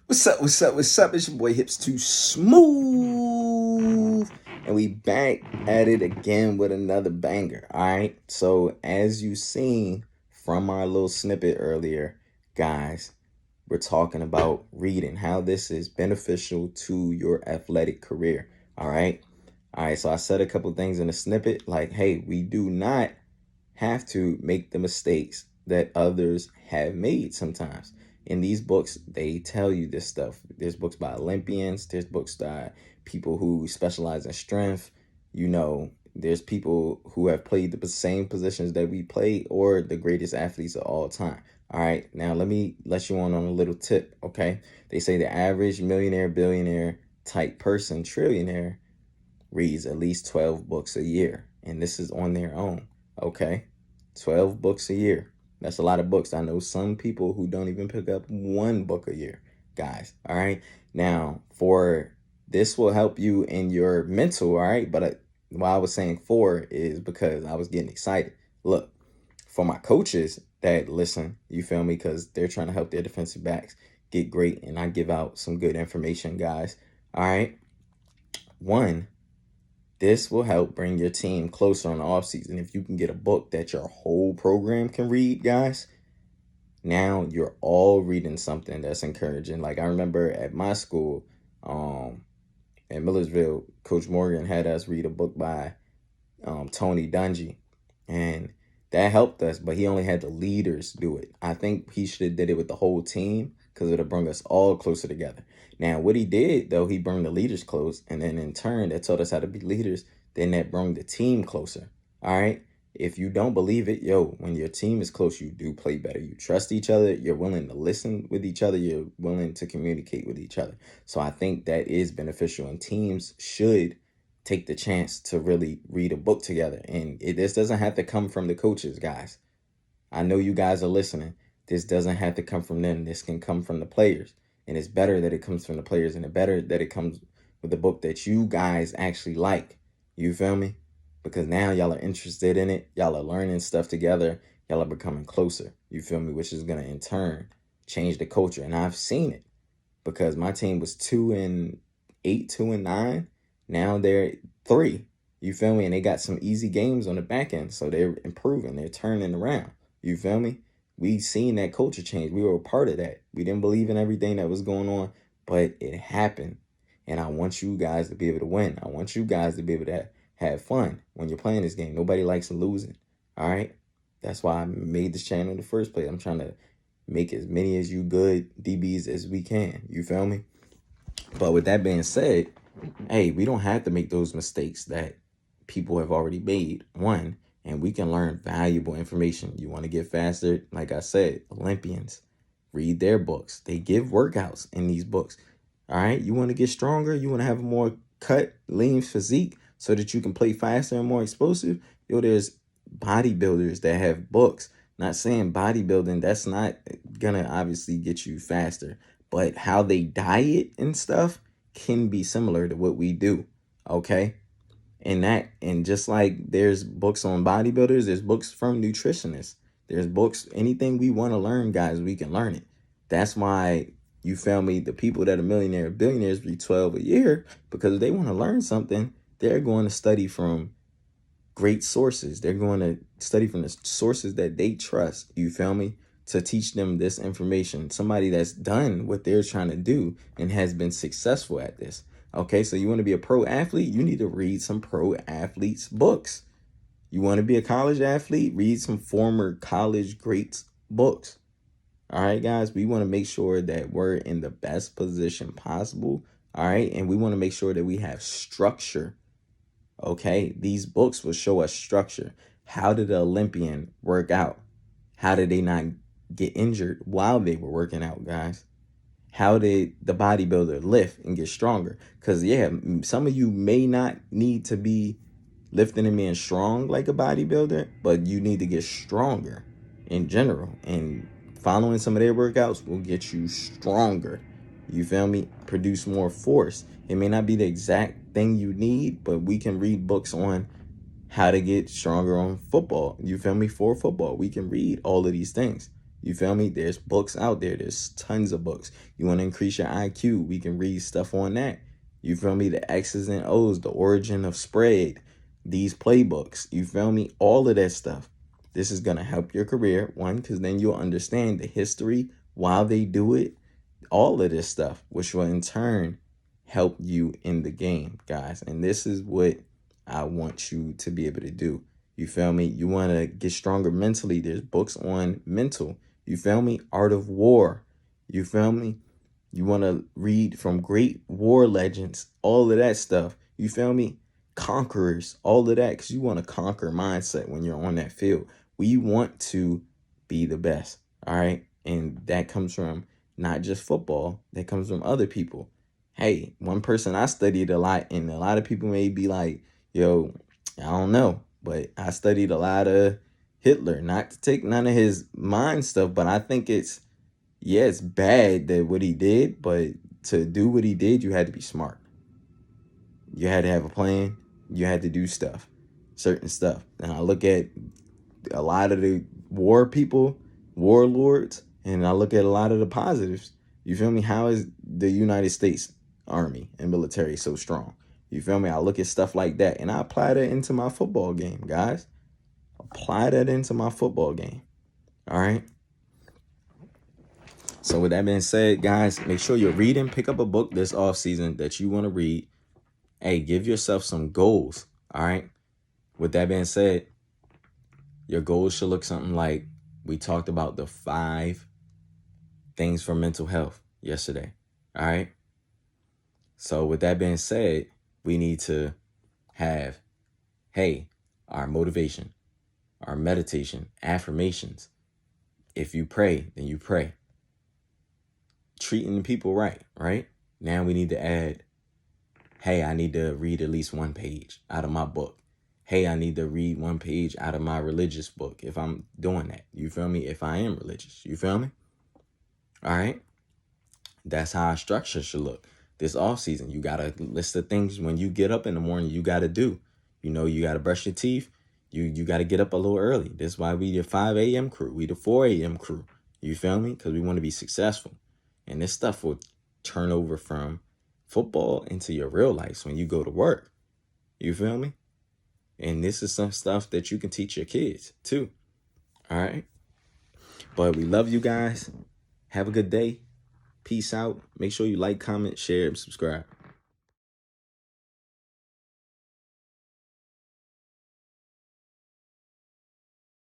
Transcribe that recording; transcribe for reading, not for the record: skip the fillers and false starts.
What's up? What's up? What's up? It's your boy Hips Too Smooth, and we back at it again with another banger. All right. So as you seen from our little snippet earlier, guys, we're talking about reading, how this is beneficial to your athletic career. All right. All right. So I said a couple things in the snippet, like, hey, we do not have to make the mistakes that others have made sometimes. In these books, they tell you this stuff. There's books by Olympians, there's books by people who specialize in strength. There's people who have played the same positions that we play or the greatest athletes of all time. All right, now let me let you on a little tip, okay? They say the average millionaire, billionaire type person, trillionaire, reads at least 12 books a year, and this is on their own, okay? 12 books a year. That's a lot of books. I know some people who don't even pick up one book a year, guys, all right? Now, for this will help you in your mental, all right? But why I was saying four is because I was getting excited. Look, for my coaches that listen, you feel me? Because they're trying to help their defensive backs get great, and I give out some good information, guys, all right? One, this will help bring your team closer on the offseason. If you can get a book that your whole program can read, guys, now you're all reading something that's encouraging. Like I remember at my school, in Millersville, Coach Morgan had us read a book by Tony Dungy, and that helped us, but he only had the leaders do it. I think he should have did it with the whole team because it would have brought us all closer together. Now, what he did, though, he brought the leaders close, and then in turn, that taught us how to be leaders. Then that brought the team closer. All right? If you don't believe it, when your team is close, you do play better. You trust each other. You're willing to listen with each other. You're willing to communicate with each other. So I think that is beneficial, and teams should take the chance to really read a book together. And this doesn't have to come from the coaches, guys. I know you guys are listening. This doesn't have to come from them. This can come from the players. And it's better that it comes from the players, and it's better that it comes with a book that you guys actually like. You feel me? Because now y'all are interested in it. Y'all are learning stuff together. Y'all are becoming closer. You feel me? Which is going to, in turn, change the culture. And I've seen it because my team was 2-8, 2-9. Now they're 3. You feel me? And they got some easy games on the back end. So they're improving. They're turning around. You feel me? We seen that culture change. We were a part of that. We didn't believe in everything that was going on, but it happened. And I want you guys to be able to win. I want you guys to be able to have fun when you're playing this game. Nobody likes losing. All right? That's why I made this channel in the first place. I'm trying to make as many as you good DBs as we can. You feel me? But with that being said, hey, we don't have to make those mistakes that people have already made. One, and we can learn valuable information. You want to get faster? Like I said, Olympians, read their books. They give workouts in these books. All right. You want to get stronger? You want to have a more cut, lean physique so that you can play faster and more explosive? There's bodybuilders that have books. Not saying bodybuilding, that's not going to obviously get you faster. But how they diet and stuff can be similar to what we do. Okay. And just like there's books on bodybuilders, there's books from nutritionists. There's books, anything we want to learn, guys, we can learn it. That's why, you feel me, the people that are millionaire billionaires read 12 a year, because if they want to learn something, they're going to study from great sources. They're going to study from the sources that they trust, you feel me, to teach them this information. Somebody that's done what they're trying to do and has been successful at this. Okay, so you want to be a pro athlete? You need to read some pro athletes' books. You want to be a college athlete? Read some former college greats' books. All right, guys, we want to make sure that we're in the best position possible. All right, and we want to make sure that we have structure. Okay, these books will show us structure. How did the Olympian work out? How did they not get injured while they were working out, guys? How did the bodybuilder lift and get stronger? Because, some of you may not need to be lifting and being strong like a bodybuilder, but you need to get stronger in general. And following some of their workouts will get you stronger. You feel me? Produce more force. It may not be the exact thing you need, but we can read books on how to get stronger on football. You feel me? For football, we can read all of these things. You feel me? There's books out there. There's tons of books. You want to increase your IQ? We can read stuff on that. You feel me? The X's and O's, the origin of spread, these playbooks. You feel me? All of that stuff. This is going to help your career, one, because then you'll understand the history, why they do it, all of this stuff, which will in turn help you in the game, guys. And this is what I want you to be able to do. You feel me? You want to get stronger mentally. There's books on mental. You feel me? Art of War. You feel me? You want to read from great war legends, all of that stuff. You feel me? Conquerors, all of that, because you want to conquer mindset when you're on that field. We want to be the best, all right? And that comes from not just football. That comes from other people. Hey, one person I studied a lot, and a lot of people may be like, yo, I don't know, but I studied a lot of Hitler, not to take none of his mind stuff, but I think it's bad that what he did, but to do what he did, you had to be smart. You had to have a plan. You had to do stuff, certain stuff. And I look at a lot of the war people, warlords, and I look at a lot of the positives. You feel me? How is the United States Army and military so strong? You feel me? I look at stuff like that, and I apply that into my football game, guys. Apply that into my football game. All right? So with that being said, guys, make sure you're reading. Pick up a book this off season that you want to read. Hey, give yourself some goals. All right? With that being said, your goals should look something like we talked about the 5 things for mental health yesterday. All right? So with that being said, we need to have, hey, our motivation, our meditation, affirmations. If you pray, then you pray. Treating people right, right? Now we need to add, hey, I need to read at least 1 page out of my book. Hey, I need to read 1 page out of my religious book if I'm doing that. You feel me? If I am religious. You feel me? All right? That's how our structure should look. This off season, you got a list of things when you get up in the morning you got to do. You know, you got to brush your teeth. You got to get up a little early. That's why we the 5 a.m. crew. We the 4 a.m. crew. You feel me? Because we want to be successful. And this stuff will turn over from football into your real life when you go to work. You feel me? And this is some stuff that you can teach your kids too. All right? But we love you guys. Have a good day. Peace out. Make sure you like, comment, share, and subscribe.